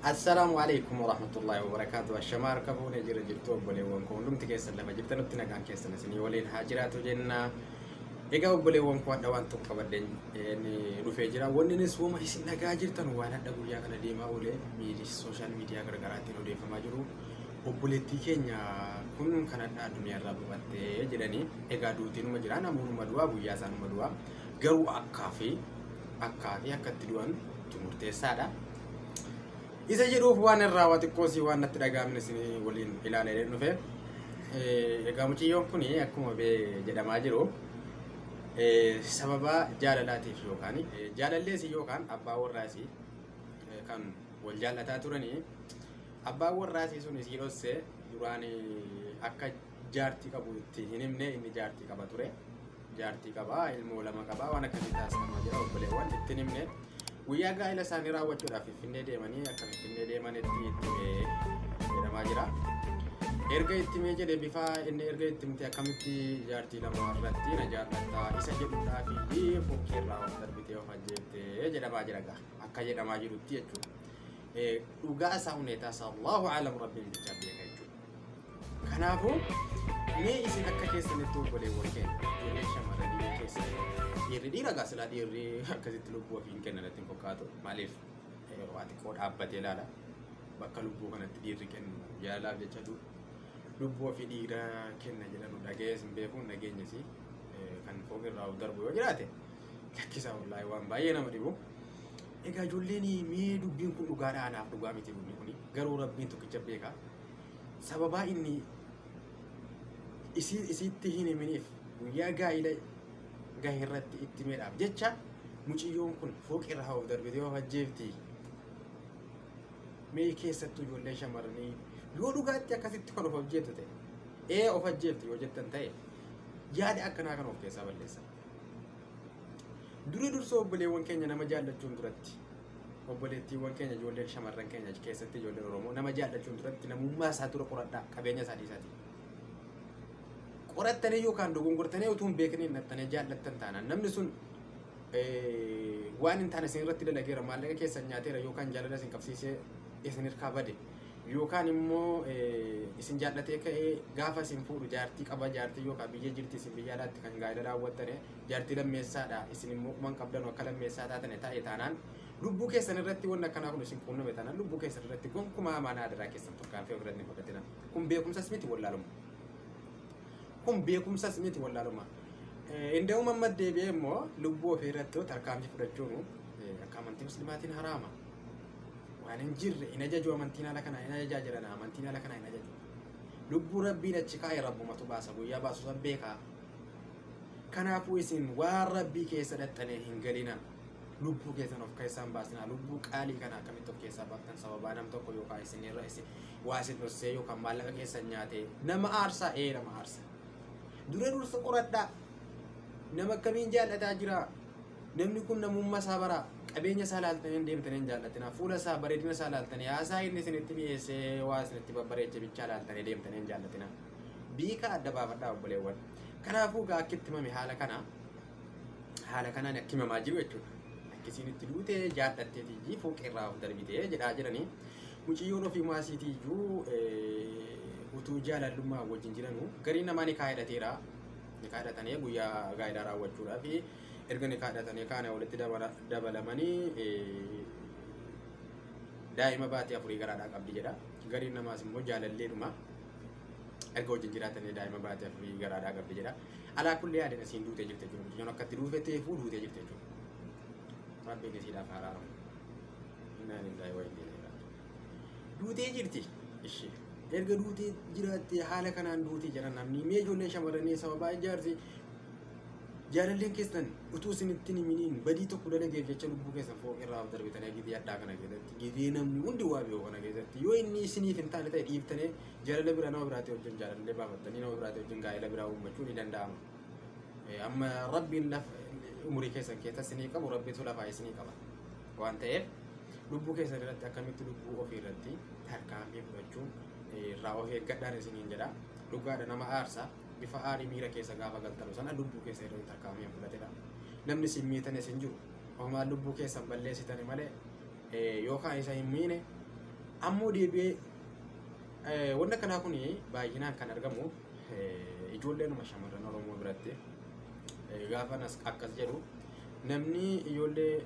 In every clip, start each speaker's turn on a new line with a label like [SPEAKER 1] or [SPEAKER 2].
[SPEAKER 1] Assalamualaikum warahmatullahi wabarakatuh. Ashamar kafuun jira jirtu obboleewwan koo hundumti keessan lafa jirtanutti nagaan keessan isinii waliin haa jiraatu jenna. Egaa obboleewwan koo hadha waan tokko qabadheen dhufee jira. Wanni innis wooma isin nagaa jirtan waan hadha guyyaa kana deemaa oolee sooshaal miidiyaa garaagaraatiin odeeffamaa jiru. Obboleettii keenya kun kan hadha addunyaarraa bu'attee jedhanii egaa duutiinuma jira namoonni du'aa guyyaa isaanuma du'aa garuu akkatti du'an murteessaadha. Isa jedhuuf waan irraa waa xiqqoosii waan natti dhaga'amne isin waliin ilaalee dhufe. Egaa mucayyoon kun akkuma jedhamaa jiru sababa jaalalaatiif yookaan jaalalleessi yookaan abbaa warraasii kan wal jaallataa turanii abbaa warraasii sun isii dhossee duraan akka jaartii qabu itti hin himne inni jaartii qaba ture. Jaartii qabaa ilmoo lama qabaa waan akkasii taasifamaa jira obboleewwan itti hin himne. Guyyaa gaa'ela isaanii raawwachuudhaaf Finfinnee deemanii akka Finfinnee deemanitti jedhamaa jira. Erga ittimee jedhe bifa inni erga ittimte akkamitti jaartii lama irratti na jaallattaa isa jedhuudhaaf fokkeerraa of darbitee of ajjeeftee jedhamaa jira gaa akka jedhamaa jirutti jechuudha. Dhugaa isaa huneetaa isaa Allahu a'lam rabbiin bichaa beeka jechuudha. Kanaafuu mee isin akka keessanitti obboleewwan keenya ijoollee shamarranii keessan dhiirri dhiira gaasilaa dhiirri akkasitti lubbuu ofiin kennanatti hin fakkaatu maaliif waa xiqqoo dhaabbatee ilaala bakka lubbuu kanatti dhiirri kennu jaalalaaf jecha lubbuu ofii dhiira kenna jedhanu dhagees hin beekuun nageenyas kan foogirraa of darbu yoo jiraate lakkisaa wallaahi waan baay'ee nama dhibu. Egaa ijoolleen mee dubbiin kun dhugaadhaa anaaf dhugaa miti bunni kuni garuu rabbiin tokkicha beeka sababaa inni isitti hin himiniif guyyaa gaa'ila gahirratti itti meedhaaf jecha mucayyoon kun fooqirraa of darbitee of ajjeefti. Mee keessattuu ijoollee shamarranii yoo dhugaatti akkasitti kan of ajjeeftu ta'e of ajjeefti yoo jettan ta'e yaada akkanaa kan of keessaa balleessa. Dursoo obboleewwan keenya nama jaallachuun duratti obboleettiiwwan keenya ijoollee shamarran keenya keessatti ijoolleen Oromoo nama jaallachuun duratti namummaa isaa dura qoradhaa qabeenya isaa dhiisaati. Qorattanii yookaan dogongortanii utuu hin beekneen nattanii jaallattan taanaan namni sun waan hin taane isin irratti dalageera maallaqa keessan nyaateera yookaan jaalala isin qabsiisee isin hirkaa bade yookaan immoo isin jaallatee ka'ee gaafa isin fuudhu jaartii qaba jaartii yookaan biyya jirti isin biyya alaatti kan gaa'ela raawwattane jaartii lammeessaadha isin immoo kuman qabdan akka lammeessaa taatane taa'e taanaan lubbuu keessan irratti waan akkanaa kun isin quunname taanaan lubbuu keessan irratti gonkumaa maanaa adaraa keessan tokkaan fe'u irratti fudhatina kun beekumsas miti wallaaluma. Kun beekumsas miti wallaaluma. Indeewuma maddeebi'ee immoo lubbuu ofii irratti tarkaanfii fudhachuun akka amantii muslimaatiin haraama. Waan hin jirre hin ajaju amantiin haala kanaa hin ajajaa jiran amantiin haala kanaa hin ajaju. Lubbuu rabbiin achi kaa'e rabbumatu baasa guyyaa baasu san beekaa. Kanaafuu isin waan rabbii keessa dhaxxanee hin galina. Lubbuu keessan of keessaan baasina. Lubbuu qaalii kana akkamitti of keessaa baaftan sababaa nam tokko yookaan isin irra isin waa isin dhossee yookaan maallaqa keessan nyaatee nama aarsaa nama aarsa. Dursa qoradhaa nama akkamiin jaallataa jira namni kun namummaa isaa bara qabeenya isaa laaltanii deemtanii jaallatina fuula isaa bareedina isaa laaltanii haasaa inni isinitti mi'eessee waa isinitti babbareeche bichaa laaltanii deemtanii jaallatina biika adda baafadhaa obboleewwan. Kanaafuu gaa akkitti himame haala kanaan akka himamaa jiru jechuudha. Akkisiin itti duutee jaallatteetiyyii fooqirraa of darbitee jedhaa jiranii mucayyoon ofii maasiitiyyuu utuu jaalallummaa wajjin jiranu gariin namaa ni kaa'edhateera ni kaa'edhatanii guyyaa gaa'elaa raawwachuudhaaf erga ni kaa'edhatanii kaana walitti dabalamanii daa'ima baatii afurii garaadhaa qabdi jedha. Gariin namaas immoo jaalalleedhuma erga wajjin jiraatanii daa'ima baatii afurii garaadhaa qabdi jedha. Alaa kullee yaadeen isiin duutee jirte jechuudha. Mucayyoon akkatti duufettee fuudhuu duutee jirte jechuudha. Rabbiin isiidhaaf araaramu. Innaa lillaahii wa innaa ilaihi raaji'uun. Duutee jirti ishee. Erga duutee jiraatte haala kanaan duutee jira namni mee ijoolleen shamarranii sababaa ijaarsi jaalalleen keessan utuu isinitti himiniin badii tokko dalageef jecha lubbuu keessan fooqirraa of darbitanii gidee addaa kana keessatti gidee namni hundi waa beeku kana keessatti yoo inni isiniif hin taane ta'e dhiiftanii jaalala bira nama biraatee wajjin jaalallee baafattanii nama biraatee wajjin gaa'ela biraa uummachuun ni danda'ama. Amma rabbiin umurii keessan keessa isinii qabu rabbiitu lafaa isinii qaba waan ta'eef lubbuu keessan irratti akkamitti lubbuu ofii irratti tarkaanfii fudhachuun irraa of eeggadhaan isiniin jedha. Dhugaadha nama aarsa bifa aarii miira keessa gaafa galtalu sana lubbuu keessa irratti tarkaanfii fudhatedha. Namni sin miitane sin jiru ofumaan lubbuu keessan balleessitani malee yookaan isa hin miine ammoo deebi'ee wanta kanaa kun baay'inaan kan argamu ijoolleen shamarran Oromoo biratti gaafa akkas jedhu namni ijoollee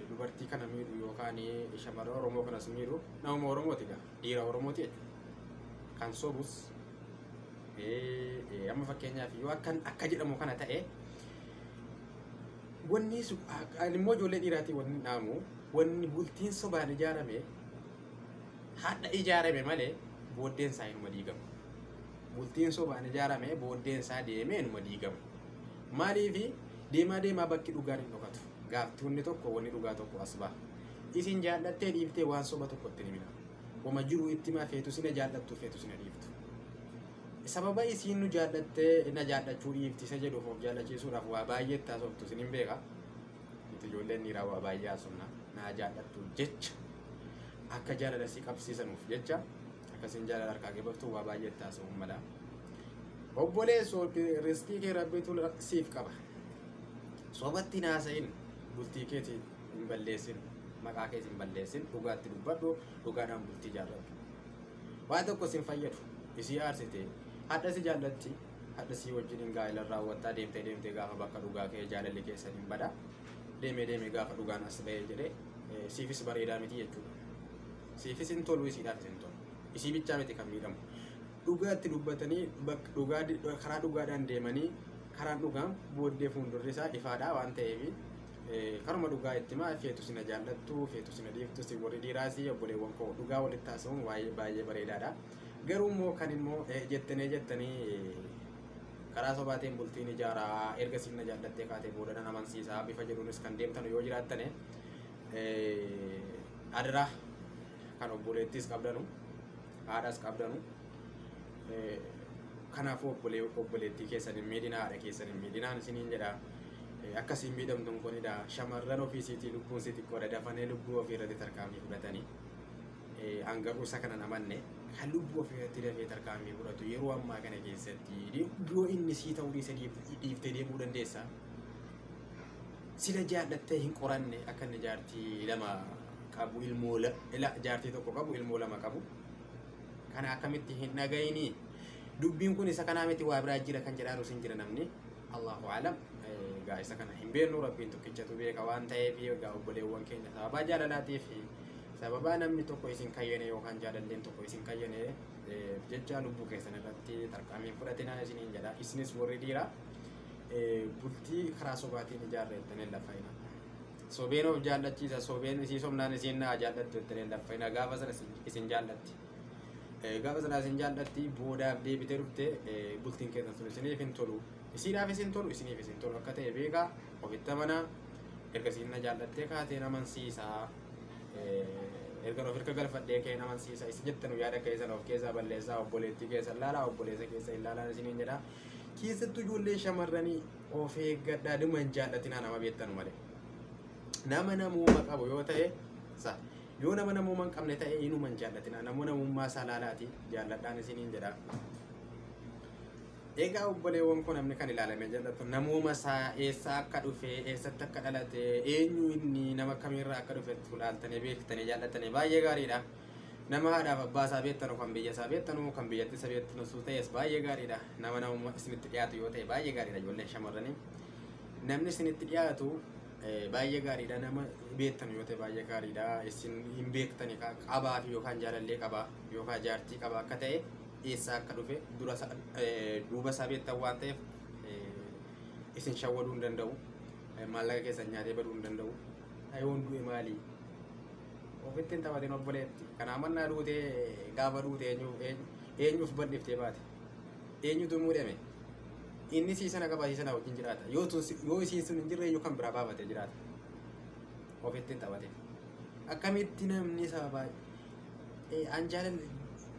[SPEAKER 1] dubartii kana miidhu yookaan shamarran Oromoo kanas miidhu nama Oromooti gaa dhiira Oromooti jechuudha kan sobus amma fakkeenyaaf yoo akka jedhamu kana ta'e wanni immoo ijoollee dhiiraatii wanni dhaamu wanni bultiin sobaan ijaarame hadha ijaarame malee booddeen isaa inuma diigamu. Bultiin sobaan ijaarame booddeen isaa deemee inuma diigamu. Maaliifi deemaa bakki dhugaan hin dhokatu. Gaaftuunni tokko wanni dhugaa tokko as ba'a. Isin jaallattee dhiiftee waan soba tokkotti ni mina. Wama jiru itti maa feetu sina jaallattu feetu sina dhiiftu. Sababa isiin nu jaallattee na jaallachuu dhiifti isa jedhuuf of jaallachiisuudhaaf waa baay'ee taasoftu isin hin beeka. Ijoolleen dhiiraa waa baay'ee haasofna na jaallattu jecha akka jaalala si qabsiisanuuf jecha akkasiin jaalala harkaa geebaftu waa baay'ee taasifamu mala. Obboleessoo riskii kee rabbitu siif qaba. Sobatti naasa'in bultii keetii hin balleessin maqaa keetii hin balleessin dhugaatti dubbadhu dhugaadhaan bultii jaalladhu. Waa tokko sin fayyadu isii aarsite hadha si jaallatti hadha si wajjin gaa'ela raawwattaa deemtee gaafa bakka dhugaa kee jaalalli keessan hin bada deemee gaafa dhugaan as ba'ee jedhee siifis bareedaa miti jechuudha. Siifis hin tolu isiidhaafis hin tolu. Isii bichaa miti kan miidhamu. Dhugaatti dubbatanii karaa dhugaadhaan deemanii karaan dhugaan booddee fuuldurri isaa ifaadhaa waan ta'eef karuma dhugaa itti maa feetu sina jaallattu feetu sina dhiiftu si warri dhiiraasii obboleewwan koo dhugaa walitti taasisuun baay'ee bareedaadha. Garuu immoo kan immoo jettanii karaa sobaatiin bultiin ijaaraa erga sinna jaallattee kaatee booda nan amansiisaa bifa jedhuunis kan deemtan yoo jiraattane adara kan obboleettis qabdanu haadhas qabdanu kanaafuu obboleettii keessan hin miidhina haadha keessan hin miidhinaan isiniin jedha akkasiin miidhamtuun kunidha shamarran ofiisiitii lubbuun si xiqqoodha dafanii lubbuu ofii irratti tarkaanfii fudhatanii hangaruu isa kanan amanne kan lubbuu ofii irratti dafee tarkaanfii fudhatu yeroo ammaa kana keessatti yoo inni sii ta'uu dhiiftee deemuu dandeessa sila jaallattee hin qoranne akka inni jaartii lama qabu ilmoo jaartii tokko qabu ilmoo lama qabu kana akkamitti hin dhagayini dubbiin kun isa kanaa miti waa biraa jira kan jedhaan usin jira namni Allahu a'lam gaa isa kana hin beeknu rabbiin tokkichatu beeka waan ta'eef gaa obboleewwan keenya sababa jaalalaatiif sababa namni tokko isin kayyane yookaan jaalalleen tokko isin kayyane jecha lubbuu keessan irratti tarkaanfii fudhatinaa isiniin jedha isinis warri dhiiraa bultii karaa sobaatiin ijaarrettanii lafayna sobeen of jaallachiisa sobeen isii somnaan isiin naa jaallattu jettanii lafayna gaafa sana isin jaallatti gaafa sana isin jaallatti boodaaf deebitee dhufte bultiin keessan sun isiniif hin tolu isiidhaaf isin tolu isiniif isin tolu akka ta'e beekaa ofitti amanaa erga isiin na jaallattee kaatee amansiisaa erga of hirka galfadhee kee amansiisa isi jettanu yaada keessan of keessaa balleessaa obboleettii keessan laalaa obboleessa keessa hin laalaan isiniin jedha keessattuu ijoollee shamarranii of eeggadhaa dhuma hin jaallatinaa nama beektanu malee nama namuuma qabu yoo ta'e yoo nama namuuma hin qabne ta'e inuma hin jaallatinaa nama namummaa isaa laalaati jaalladhaan isiniin jedha. Egaa obboleewwan kun namni kan ilaalame jaallattu namuuma isaa eessa akka dhufe eessatti akka dhalate eenyu inni nama kamirraa akka dhufe ilaaltanii beektanii jaallatanii baay'ee gaariidha. Nama haadhaaf abbaa isaa beektanu kan biyya isaa beektanu kan biyyatti isa beektanu ta'es baay'ee gaariidha. Nama namummaa isinitti dhiyaatu yoo ta'e baay'ee gaariidha ijoolleen shamarranii. Namni isinitti dhiyaatu baay'ee gaariidha nama beektanu yoo ta'e baay'ee gaariidha. Isin hin beektani qabaa fi yookaan jaalallee qabaa yookaan jaartii qabaa akka ta'e eessa akka dhufe duuba isaa beektan waan ta'eef isin shawwaduu hin danda'u maallaqa keessan nyaatee baduu hin danda'u ayoon du'e maali ofitti hin taphatin obboleetti kanaa mannaa duutee gaafa duute eenyuuf bal'iftee baate eenyutu muudame inni siisana qaba siisana wajjin jiraata yoo isiin sun hin jirre yookaan biraa baafatee jiraata ofitti hin taphatin akkamitti namni sababa an jaalalli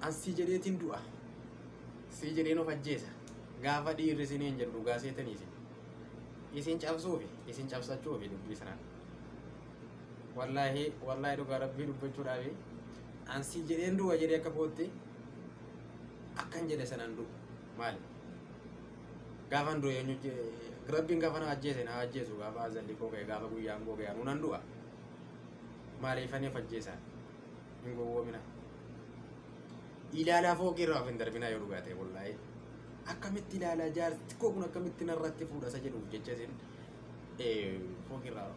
[SPEAKER 1] ansi jedheetiin du'a si jedheen of ajjeesa gaafa dhiirri isiniin jedhu dhugaa seetaniisi isin cabsuufi isin cabsachuufi dubbii sanaan wallaahi dhugaa rabbii dubbachuudhaafi ansi jedheen du'a jedhee akka footti akkan jedhe sanaan du'a maali gaafan du'a eenyu rabbiin gaafa na ajjeese na ajjeesu gaafa azalli koo ga'e gaafa guyyaan koo ga'e anuunan du'a maaliifanii of ajjeesaa hin gowwoomina ilaalaa fooqii irraa of hin darbinaa yoo dhugaa ta'e wallahi akkamitti ilaalaa jaarti koo kun akkamitti narratti fuudha isa jedhuuf jecha isin fooqii irraa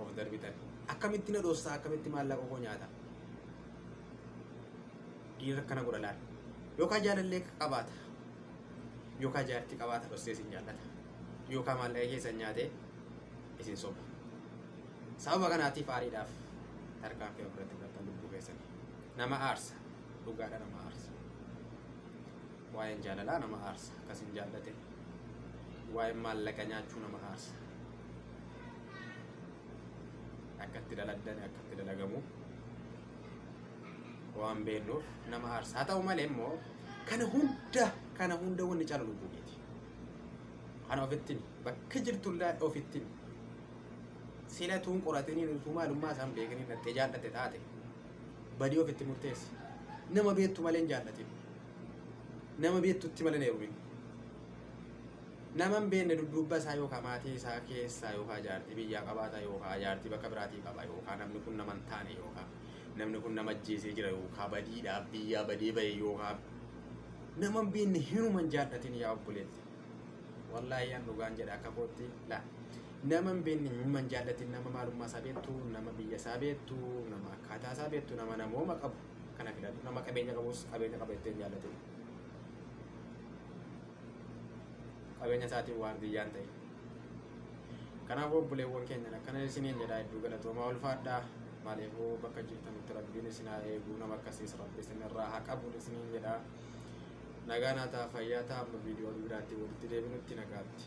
[SPEAKER 1] of darbitan akkamitti na dhoossaa akkamitti maallaqa koo nyaata dhiira akkana godha laal yookaan jaalallee qabaata yookaan jaartii qabaata dhossee isin jaallata yookaan maallaqa keessan nyaatee isin soba sababa kanaatiif aariidhaaf tarkaanfii ofirratti fudhatan lubbuu keessanii nama aarsa dhugaadha nama aarsa waa'een jaalalaa nama aarsa akkasin jaallate waa'een maallaqa nyaachuu nama aarsa akkatti daladdane akkatti dalagamu waan beelluuf nama aarsa haa ta'u malee immoo kana hunda wanni caalu lubbuu keeti kana ofitti bakka jirtullee ofitti sila tuun qoratanii nutu maalummaa isaan beekanii nattee jaallate taate badii ofitti murteessi nama beektu malee hin jaallatin nama beektutti malee neerumin nama hin beekne dudduubba isaa yookaan maatii isaa keessaa yookaan jaartii biyyaa qabaata yookaan jaartii bakka biraatii qaba yookaan namni kun nama hin taane yookaan namni kun nama ajjeesee jira yookaan badiidhaaf biyyaa badee bahe yookaan nama hin beekne hinuman jaallatin yaa obboleetti wallaahi yan dhugaan jedha akka kootti laa nama hin beekne hinuman jaallatin nama maalummaa isaa beektu nama biyya isaa beektu nama akkaataa isaa beektu nama namooma qabu kana filadhu nama qabeenya qabus qabeenya qabeettee hin jaallatin qabeenya isaatiin waan biyyaan ta'e kanaaf obboleewwan keenya akkana isiniin jedhaa hedduu galatoomaa ulfaadhaa maaliifuu bakka jirtanitti rabbiin isin haa eegu nama akkasiis rabbi isin irraa haa qabu isiniin jedhaa nagaa naa ta'a fayyaa ta'a amma viidiyoo biraatti walitti deebinutti nagaatti